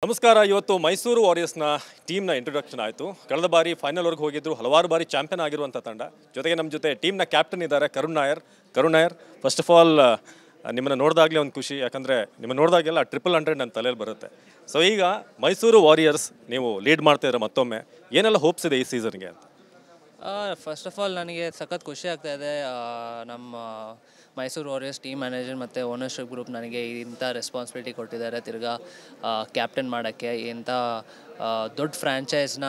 ನಮಸ್ಕಾರ. ಇವತ್ತು ಮೈಸೂರು ವಾರಿಯರ್ಸ್ನ ಟೀಮ್ನ ಇಂಟ್ರೊಡಕ್ಷನ್ ಆಯಿತು. ಕಳೆದ ಬಾರಿ ಫೈನಲ್ವರೆಗೆ ಹೋಗಿದ್ರು, ಹಲವಾರು ಬಾರಿ ಚಾಂಪಿಯನ್ ಆಗಿರುವಂಥ ತಂಡ. ಜೊತೆಗೆ ನಮ್ಮ ಜೊತೆ ಟೀಮ್ನ ಕ್ಯಾಪ್ಟನ್ ಇದ್ದಾರೆ Karun Nair. First of all ನಿಮ್ಮನ್ನು ನೋಡಿದಾಗಲೇ ಒಂದು ಖುಷಿ, ಯಾಕಂದರೆ ನಿಮ್ಮನ್ನು ನೋಡಿದಾಗೆಲ್ಲ 100 ನನ್ನ ತಲೆಯಲ್ಲಿ ಬರುತ್ತೆ. ಸೊ ಈಗ ಮೈಸೂರು ವಾರಿಯರ್ಸ್ ನೀವು ಲೀಡ್ ಮಾಡ್ತಿದ್ರೆ ಮತ್ತೊಮ್ಮೆ ಏನೆಲ್ಲ ಹೋಪ್ಸ್ ಇದೆ ಈ ಸೀಸನ್ಗೆ ಅಂತ? ಫಸ್ಟ್ ಆಫ್ ಆಲ್ ನನಗೆ ಸಖತ್ ಖುಷಿ ಆಗ್ತಾ ಇದೆ. ನಮ್ಮ ಮೈಸೂರು ವಾರಿಯರ್ಸ್ ಟೀಮ್ ಮ್ಯಾನೇಜರ್ ಮತ್ತು ಓನರ್ಶಿಪ್ ಗ್ರೂಪ್ ನನಗೆ ಇಂಥ ರೆಸ್ಪಾನ್ಸಿಬಿಲಿಟಿ ಕೊಟ್ಟಿದ್ದಾರೆ. ತಿರ್ಗಾ ಕ್ಯಾಪ್ಟನ್ ಮಾಡೋಕ್ಕೆ ಇಂಥ ದೊಡ್ಡ ಫ್ರ್ಯಾಂಚೈಸ್ನ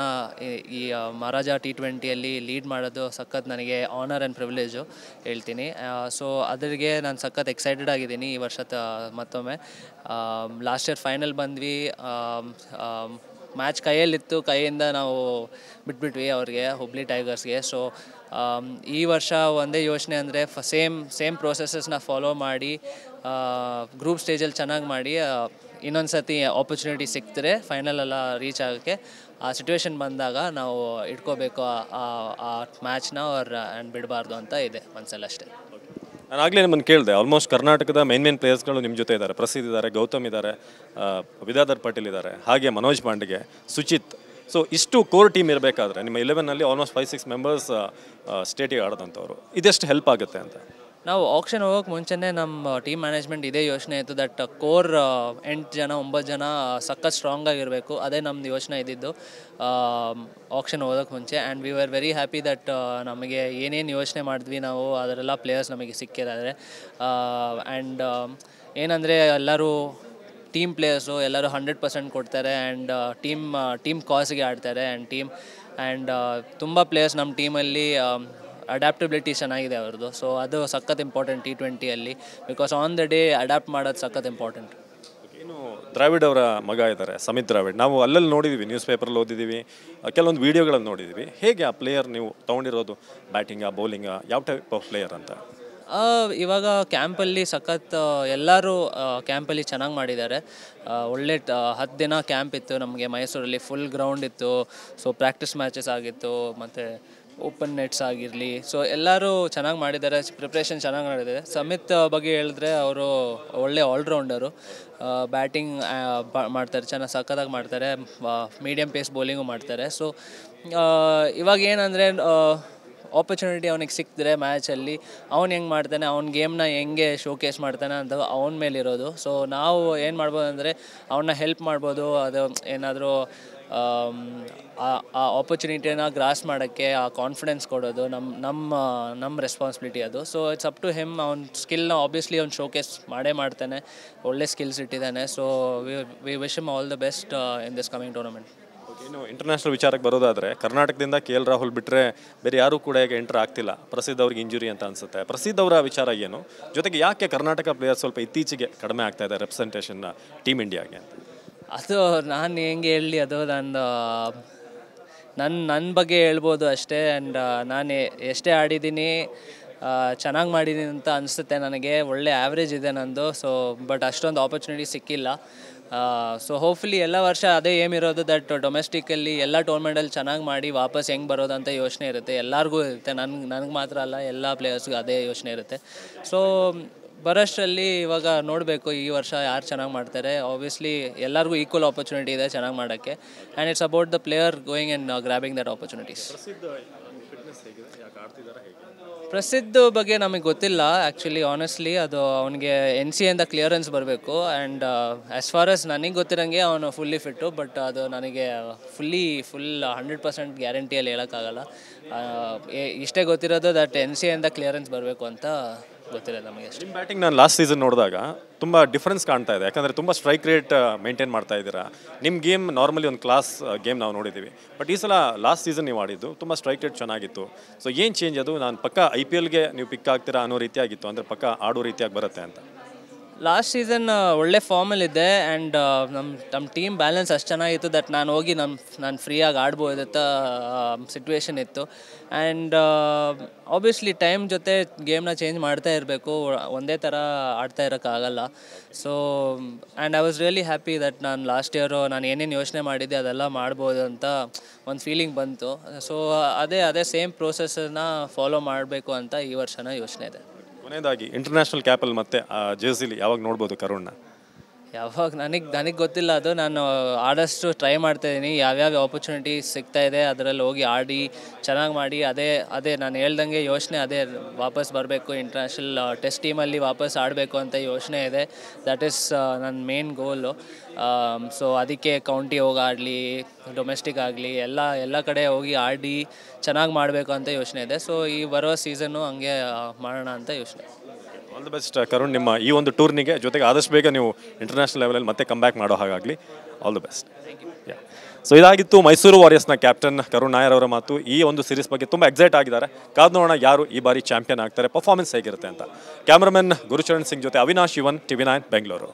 ಈ ಮಹಾರಾಜ T20ಯಲ್ಲಿ ಲೀಡ್ ಮಾಡೋದು ಸಖತ್ ನನಗೆ ಆನರ್ ಆ್ಯಂಡ್ ಪ್ರಿವಿಲೇಜು ಹೇಳ್ತೀನಿ. ಸೊ ಅದರಿಗೆ ನಾನು ಸಖತ್ ಎಕ್ಸೈಟೆಡ್ ಆಗಿದ್ದೀನಿ ಈ ವರ್ಷ. ಮತ್ತೊಮ್ಮೆ ಲಾಸ್ಟ್ ಇಯರ್ ಫೈನಲ್ ಬಂದ್ವಿ, ಮ್ಯಾಚ್ ಕೈಯಲ್ಲಿತ್ತು, ಕೈಯಿಂದ ನಾವು ಬಿಟ್ಬಿಟ್ವಿ ಅವ್ರಿಗೆ, ಹುಬ್ಳಿ ಟೈಗರ್ಸ್ಗೆ. ಸೊ ಈ ವರ್ಷ ಒಂದೇ ಯೋಚನೆ ಅಂದರೆ ಸೇಮ್ ಪ್ರೊಸೆಸಸ್ನ ಫಾಲೋ ಮಾಡಿ ಗ್ರೂಪ್ ಸ್ಟೇಜಲ್ಲಿ ಚೆನ್ನಾಗಿ ಮಾಡಿ ಇನ್ನೊಂದು ಸತಿ ಆಪರ್ಚುನಿಟಿ ಸಿಕ್ತರೆ ಫೈನಲೆಲ್ಲ ರೀಚ್ ಆಗೋಕ್ಕೆ ಆ ಸಿಚುವೇಶನ್ ಬಂದಾಗ ನಾವು ಇಟ್ಕೋಬೇಕು ಆ ಮ್ಯಾಚ್ನ ಆ್ಯಂಡ್ ಬಿಡಬಾರ್ದು ಅಂತ ಇದೆ ಮನಸ್ಸಲ್ಲಿ ಅಷ್ಟೇ. ನಾನು ಆಗಲೇ ನಿಮ್ಮನ್ನು ಕೇಳಿದೆ, ಆಲ್ಮೋಸ್ಟ್ ಕರ್ನಾಟಕದ ಮೇನ್ ಪ್ಲೇಯರ್ಸ್ಗಳು ನಿಮ್ಮ ಜೊತೆ ಇದ್ದಾರೆ. ಪ್ರಸಿದ್ಧ ಇದ್ದಾರೆ, ಗೌತಮ್ ಇದ್ದಾರೆ, ವಿದ್ಯಾಧರ್ ಪಾಟೀಲ್ ಇದ್ದಾರೆ, ಹಾಗೆ ಮನೋಜ್ ಪಾಂಡೆಗೆ, ಸುಚಿತ್. ಸೊ ಇಷ್ಟು ಕೋರ್ ಟೀಮ್ ಇರಬೇಕಾದ್ರೆ ನಿಮ್ಮ 11ನಲ್ಲಿ ಆಲ್ಮೋಸ್ಟ್ 5-6 ಮೆಂಬರ್ಸ್ ಸ್ಟೇಟಿಗೆ ಆಡೋದಂಥವ್ರು, ಇದೆಷ್ಟು ಹೆಲ್ಪ್ ಆಗುತ್ತೆ ಅಂತ? ನಾವು ಆಕ್ಷನ್ ಹೋಗೋಕ್ಕೆ ಮುಂಚೆನೇ ನಮ್ಮ ಟೀಮ್ ಮ್ಯಾನೇಜ್ಮೆಂಟ್ ಇದೇ ಯೋಚನೆ ಇತ್ತು, ದಟ್ ಕೋರ್ 8 ಜನ 9 ಜನ ಸಖತ್ ಸ್ಟ್ರಾಂಗಾಗಿರಬೇಕು. ಅದೇ ನಮ್ಮದು ಯೋಚನೆ ಇದ್ದಿದ್ದು ಆಕ್ಷನ್ ಹೋಗೋಕ್ಕೆ ಮುಂಚೆ. And we are very happy that ನಮಗೆ ಏನೇನು ಯೋಚನೆ ಮಾಡಿದ್ವಿ ನಾವು ಅದರೆಲ್ಲ ಪ್ಲೇಯರ್ಸ್ ನಮಗೆ ಸಿಕ್ಕಿದ್ದಾರೆ. ಆ್ಯಂಡ್ ಏನಂದರೆ ಎಲ್ಲರೂ ಟೀಮ್ ಪ್ಲೇಯರ್ಸು ಎಲ್ಲರೂ 100% ಕೊಡ್ತಾರೆ. ಆ್ಯಂಡ್ ಟೀಮ್ ಕಾಸ್ಗೆ ಆಡ್ತಾರೆ. ಆ್ಯಂಡ್ ತುಂಬ ಪ್ಲೇಯರ್ಸ್ ನಮ್ಮ ಟೀಮಲ್ಲಿ ಅಡ್ಯಾಪ್ಟಬಿಲಿಟಿ ಚೆನ್ನಾಗಿದೆ ಅವ್ರದ್ದು. ಸೊ ಅದು ಸಖತ್ ಇಂಪಾರ್ಟೆಂಟ್ T20ಯಲ್ಲಿ, because on the day adapt ಮಾಡೋದು ಸಖತ್ ಇಂಪಾರ್ಟೆಂಟ್. ಇನ್ನು ದ್ರಾವಿಡ್ ಅವರ ಮಗ ಇದ್ದಾರೆ ಸಮಿತ್ ದ್ರಾವಿಡ್, ನಾವು ಅಲ್ಲಲ್ಲಿ ನೋಡಿದ್ದೀವಿ, ನ್ಯೂಸ್ ಪೇಪರಲ್ಲಿ ಓದಿದ್ದೀವಿ, ಕೆಲವೊಂದು ವೀಡಿಯೋಗಳನ್ನು ನೋಡಿದ್ದೀವಿ. ಹೇಗೆ ಆ ಪ್ಲೇಯರ್ ನೀವು ತೊಗೊಂಡಿರೋದು? ಬ್ಯಾಟಿಂಗಾ, ಬೌಲಿಂಗಾ, ಯಾವ ಟೈಪ್ ಆಫ್ ಪ್ಲೇಯರ್ ಅಂತ? ಇವಾಗ ಕ್ಯಾಂಪಲ್ಲಿ ಸಖತ್ ಎಲ್ಲರೂ ಕ್ಯಾಂಪಲ್ಲಿ ಚೆನ್ನಾಗಿ ಮಾಡಿದ್ದಾರೆ. ಒಳ್ಳೆ 10 ದಿನ ಕ್ಯಾಂಪ್ ಇತ್ತು ನಮಗೆ ಮೈಸೂರಲ್ಲಿ, ಫುಲ್ ಗ್ರೌಂಡ್ ಇತ್ತು. ಸೊ ಪ್ರಾಕ್ಟೀಸ್ ಮ್ಯಾಚಸ್ ಆಗಿತ್ತು, ಮತ್ತು ಓಪನ್ ನೆಟ್ಸ್ ಆಗಿರಲಿ. ಸೊ ಎಲ್ಲರೂ ಚೆನ್ನಾಗಿ ಮಾಡಿದ್ದಾರೆ, ಪ್ರಿಪ್ರೇಷನ್ ಚೆನ್ನಾಗಿ ಮಾಡಿದ್ದಾರೆ. ಸಮಿತ್ ಬಗ್ಗೆ ಹೇಳಿದ್ರೆ ಅವರು ಒಳ್ಳೆ ಆಲ್ರೌಂಡರು, ಬ್ಯಾಟಿಂಗ್ ಮಾಡ್ತಾರೆ, ಚೆನ್ನಾಗಿ ಸಖತ್ತಾಗಿ ಮಾಡ್ತಾರೆ, ಮೀಡಿಯಮ್ ಪೇಸ್ ಬೌಲಿಂಗು ಮಾಡ್ತಾರೆ. ಸೊ ಇವಾಗ ಏನಂದರೆ ಆಪರ್ಚುನಿಟಿ ಅವನಿಗೆ ಸಿಕ್ಕಿದ್ರೆ ಮ್ಯಾಚಲ್ಲಿ ಅವ್ನು ಹೆಂಗೆ ಮಾಡ್ತಾನೆ, ಅವ್ನ ಗೇಮ್ನ ಹೆಂಗೆ ಶೋಕೇಸ್ ಮಾಡ್ತಾನೆ ಅಂತ ಅವನ ಮೇಲಿರೋದು. ಸೊ ನಾವು ಏನು ಮಾಡ್ಬೋದು ಅಂದರೆ ಅವನ್ನ ಹೆಲ್ಪ್ ಮಾಡ್ಬೋದು. ಅದು ಏನಾದರೂ ಆ ಆಪರ್ಚುನಿಟಿನ ಗ್ರಾಸ್ ಮಾಡೋಕ್ಕೆ ಆ ಕಾನ್ಫಿಡೆನ್ಸ್ ಕೊಡೋದು ನಮ್ಮ ರೆಸ್ಪಾನ್ಸಿಬಿಲಿಟಿ ಅದು. So it's up to him. ಅವ್ನ ಸ್ಕಿಲ್ನ ಆಬ್ವಿಯಸ್ಲಿ ಅವ್ನು ಶೋಕೇಸ್ ಮಾಡೇ ಒಳ್ಳೆ ಸ್ಕಿಲ್ಸ್ ಇಟ್ಟಿದ್ದಾನೆ. So we wish him all the best in this coming tournament. ಇನ್ನು ಇಂಟರ್ನ್ಯಾಷನಲ್ ವಿಚಾರಕ್ಕೆ ಬರೋದಾದರೆ ಕರ್ನಾಟಕದಿಂದ KL ರಾಹುಲ್ ಬಿಟ್ಟರೆ ಬೇರೆ ಯಾರೂ ಕೂಡ ಈಗ ಎಂಟರ್ ಆಗ್ತಿಲ್ಲ. ಪ್ರಸಿದ್ಧ ಅವ್ರಿಗೆ ಇಂಜುರಿ ಅಂತ ಅನಿಸುತ್ತೆ. ಪ್ರಸಿದ್ಧ ಅವರ ವಿಚಾರ ಏನು, ಜೊತೆಗೆ ಯಾಕೆ ಕರ್ನಾಟಕ ಪ್ಲೇಯರ್ಸ್ ಸ್ವಲ್ಪ ಇತ್ತೀಚೆಗೆ ಕಡಿಮೆ ಆಗ್ತಾ ಇದೆ ರೆಪ್ರೆಸೆಂಟೇಷನ್ನ ಟೀಮ್ ಇಂಡಿಯಾಗೆ ಅಂತ? ಅದು ನಾನು ಹೆಂಗೆ ಹೇಳಲಿ, ಅದು ನನ್ನ ಬಗ್ಗೆ ಹೇಳ್ಬೋದು ಅಷ್ಟೇ. ಆ್ಯಂಡ್ ನಾನು ಎಷ್ಟೇ ಆಡಿದ್ದೀನಿ ಚೆನ್ನಾಗಿ ಮಾಡಿದ್ದೀನಿ ಅಂತ ಅನಿಸುತ್ತೆ ನನಗೆ. ಒಳ್ಳೆ ಆ್ಯಾವ್ರೇಜ್ ಇದೆ ನಂದು. ಸೊ ಬಟ್ ಅಷ್ಟೊಂದು ಆಪರ್ಚುನಿಟಿ ಸಿಕ್ಕಿಲ್ಲ. ಸೊ ಹೋಪ್ಫುಲಿ ಎಲ್ಲ ವರ್ಷ ಅದೇ ಏಮ್ ಇರೋದು, ದಟ್ ಡೊಮೆಸ್ಟಿಕಲ್ಲಿ ಎಲ್ಲ ಟೂರ್ನಮೆಂಟಲ್ಲಿ ಚೆನ್ನಾಗಿ ಮಾಡಿ ವಾಪಸ್ ಹೆಂಗೆ ಬರೋದು ಅಂತ ಯೋಚನೆ ಇರುತ್ತೆ, ಎಲ್ಲರಿಗೂ ಇರುತ್ತೆ. ನನಗೆ ಮಾತ್ರ ಅಲ್ಲ, ಎಲ್ಲ ಪ್ಲೇಯರ್ಸ್ಗೂ ಅದೇ ಯೋಚನೆ ಇರುತ್ತೆ. ಸೊ ಬರೋಷ್ಟರಲ್ಲಿ ಇವಾಗ ನೋಡಬೇಕು ಈ ವರ್ಷ ಯಾರು ಚೆನ್ನಾಗಿ ಮಾಡ್ತಾರೆ. ಆಬ್ವಿಯಸ್ಲಿ ಎಲ್ಲರಿಗೂ ಈಕ್ವಲ್ ಆಪರ್ಚುನಿಟಿ ಇದೆ ಚೆನ್ನಾಗಿ ಮಾಡೋಕ್ಕೆ. And it's about the player going and grabbing that opportunities. ಪ್ರಸಿದ್ಧ ಬಗ್ಗೆ ನಮಗೆ ಗೊತ್ತಿಲ್ಲ ಆ್ಯಕ್ಚುಲಿ, ಆನೆಸ್ಟ್ಲಿ. ಅದು ಅವನಿಗೆ NCAಯಿಂದ ಕ್ಲಿಯರೆನ್ಸ್ ಬರಬೇಕು. ಆ್ಯಂಡ್ ಆ್ಯಸ್ ಫಾರ್ ಎಸ್ ನನಗೆ ಗೊತ್ತಿರೋಂಗೆ ಅವನು ಫುಲ್ಲಿ ಫಿಟ್ಟು. ಬಟ್ ಅದು ನನಗೆ ಫುಲ್ 100% ಗ್ಯಾರಂಟಿಯಲ್ಲಿ ಹೇಳೋಕ್ಕಾಗಲ್ಲ. ಇಷ್ಟೇ ಗೊತ್ತಿರೋದು ದಟ್ NCAಯಿಂದ ಕ್ಲಿಯರೆನ್ಸ್ ಬರಬೇಕು ಅಂತ ಗೊತ್ತಿರೋದು ನಮಗೆ ಅಷ್ಟೇ. ನಿಮ್ಮ ಬ್ಯಾಟಿಂಗ್ ನಾನು ಲಾಸ್ಟ್ ಸೀಸನ್ ನೋಡಿದಾಗ ತುಂಬ ಡಿಫ್ರೆನ್ಸ್ ಕಾಣ್ತಾ ಇದೆ, ಯಾಕಂದರೆ ತುಂಬ ಸ್ಟ್ರೈಕ್ ರೇಟ್ ಮೇಂಟೈನ್ ಮಾಡ್ತಾ ಇದ್ದೀರಾ. ನಿಮ್ಮ ಗೇಮ್ ನಾರ್ಮಲಿ ಒಂದು ಕ್ಲಾಸ್ ಗೇಮ್ ನಾವು ನೋಡಿದ್ದೀವಿ, ಬಟ್ ಈ ಸಲ ಲಾಸ್ಟ್ ಸೀಸನ್ ನೀವು ಆಡಿದ್ದು ತುಂಬ ಸ್ಟ್ರೈಕ್ ರೇಟ್ ಚೆನ್ನಾಗಿತ್ತು. ಸೊ ಏನು ಚೇಂಜ್ ಅದು? ನಾನು ಪಕ್ಕ IPLಗೆ ನೀವು ಪಿಕ್ ಆಗ್ತೀರಾ ಅನ್ನೋ ರೀತಿಯಾಗಿತ್ತು, ಅಂದರೆ ಪಕ್ಕ ಆಡೋ ರೀತಿಯಾಗಿ ಬರುತ್ತೆ ಅಂತ. ಲಾಸ್ಟ್ ಸೀಸನ್ ಒಳ್ಳೆ ಫಾರ್ಮಲ್ಲಿದ್ದೆ. ಆ್ಯಂಡ್ ನಮ್ಮ ಟೀಮ್ ಬ್ಯಾಲೆನ್ಸ್ ಅಷ್ಟು ಚೆನ್ನಾಗಿತ್ತು ದಟ್ ನಾನು ಹೋಗಿ ನಾನು ಫ್ರೀಯಾಗಿ ಆಡ್ಬೋದಂತ ಸಿಚುವೇಶನ್ ಇತ್ತು. ಆ್ಯಂಡ್ ಆಬ್ವಿಯಸ್ಲಿ ಟೈಮ್ ಜೊತೆ ಗೇಮ್ನ ಚೇಂಜ್ ಮಾಡ್ತಾ ಇರಬೇಕು, ಒಂದೇ ಥರ ಆಡ್ತಾ ಇರೋಕ್ಕಾಗಲ್ಲ. So and I was really happy that ನಾನು ಲಾಸ್ಟ್ ಇಯರು ನಾನು ಏನೇನು ಯೋಚನೆ ಮಾಡಿದ್ದೆ ಅದೆಲ್ಲ ಮಾಡ್ಬೋದು ಅಂತ ಒಂದು ಫೀಲಿಂಗ್ ಬಂತು. ಸೊ ಅದೇ ಸೇಮ್ ಪ್ರೋಸೆಸ್ಸನ್ನು ಫಾಲೋ ಮಾಡಬೇಕು ಅಂತ ಈ ವರ್ಷನ ಯೋಚನೆ ಇದೆ. ಕೊನೆಯದಾಗಿ ಇಂಟರ್ನ್ಯಾಷನಲ್ ಕ್ಯಾಪಲ್ಲಿ ಮತ್ತೆ ಜೆರ್ಸಿಲಿ ಯಾವಾಗ ನೋಡ್ಬೋದು ಕರುಣ್ನ? ಯಾವಾಗ ನನಗೆ ಗೊತ್ತಿಲ್ಲ ಅದು. ನಾನು ಆದಷ್ಟು ಟ್ರೈ ಮಾಡ್ತಾಯಿದ್ದೀನಿ, ಯಾವ್ಯಾವ ಆಪರ್ಚುನಿಟಿ ಸಿಗ್ತಾ ಇದೆ ಅದರಲ್ಲಿ ಹೋಗಿ ಆಡಿ ಚೆನ್ನಾಗಿ ಮಾಡಿ, ಅದೇ ನಾನು ಹೇಳ್ದಂಗೆ ಯೋಚನೆ ಅದೇ, ವಾಪಸ್ ಬರಬೇಕು ಇಂಟರ್ನ್ಯಾಷನಲ್ ಟೆಸ್ಟ್ ಟೀಮಲ್ಲಿ ವಾಪಸ್ ಆಡಬೇಕು ಅಂತ ಯೋಚನೆ ಇದೆ. ದಟ್ ಈಸ್ ನನ್ನ ಮೇನ್ ಗೋಲು. ಸೊ ಅದಕ್ಕೆ ಕೌಂಟಿ ಹೋಗಿ ಆಡಲಿ, ಡೊಮೆಸ್ಟಿಕ್ ಆಗಲಿ, ಎಲ್ಲ ಕಡೆ ಹೋಗಿ ಆಡಿ ಚೆನ್ನಾಗಿ ಮಾಡಬೇಕು ಅಂತ ಯೋಚನೆ ಇದೆ. ಸೊ ಈ ಬರೋ ಸೀಸನ್ನು ಹಂಗೆ ಮಾಡೋಣ ಅಂತ ಯೋಚನೆ. ಆಲ್ ದಿ ಬೆಸ್ಟ್ ಕರುಣ್, ನಿಮ್ಮ ಈ ಒಂದು ಟೂರ್ನಿಗೆ, ಜೊತೆಗೆ ಆದಷ್ಟು ಬೇಗ ನೀವು ಇಂಟರ್ನ್ಯಾಷನಲ್ ಲೆವೆಲಲ್ಲಿ ಮತ್ತೆ ಕಮ್ ಬ್ಯಾಕ್ ಮಾಡೋ ಹಾಗಾಗಲಿ. All the best. ಸೊ ಇದಾಗಿತ್ತು ಮೈಸೂರು ವಾರಿಯರ್ಸ್ನ ಕ್ಯಾಪ್ಟನ್ ಕರುಣ್ ನಾಯರ್ ಅವರ ಮಾತು. ಈ ಒಂದು ಸೀರೀಸ್ ಬಗ್ಗೆ ತುಂಬ ಎಕ್ಸೈಟ್ ಆಗಿದ್ದಾರೆ. ಕಾದು ನೋಡೋಣ ಯಾರು ಈ ಬಾರಿ ಚಾಂಪಿಯನ್ ಆಗ್ತಾರೆ, ಪರ್ಫಾರ್ಮೆನ್ಸ್ ಹೇಗಿರುತ್ತೆ ಅಂತ. ಕ್ಯಾಮ್ರಾಮನ್ ಗುರುಚರಣ್ ಸಿಂಗ್ ಜೊತೆ ಅವಿನಾಶ್ ಇವನ್, TV9 ಬೆಂಗಳೂರು.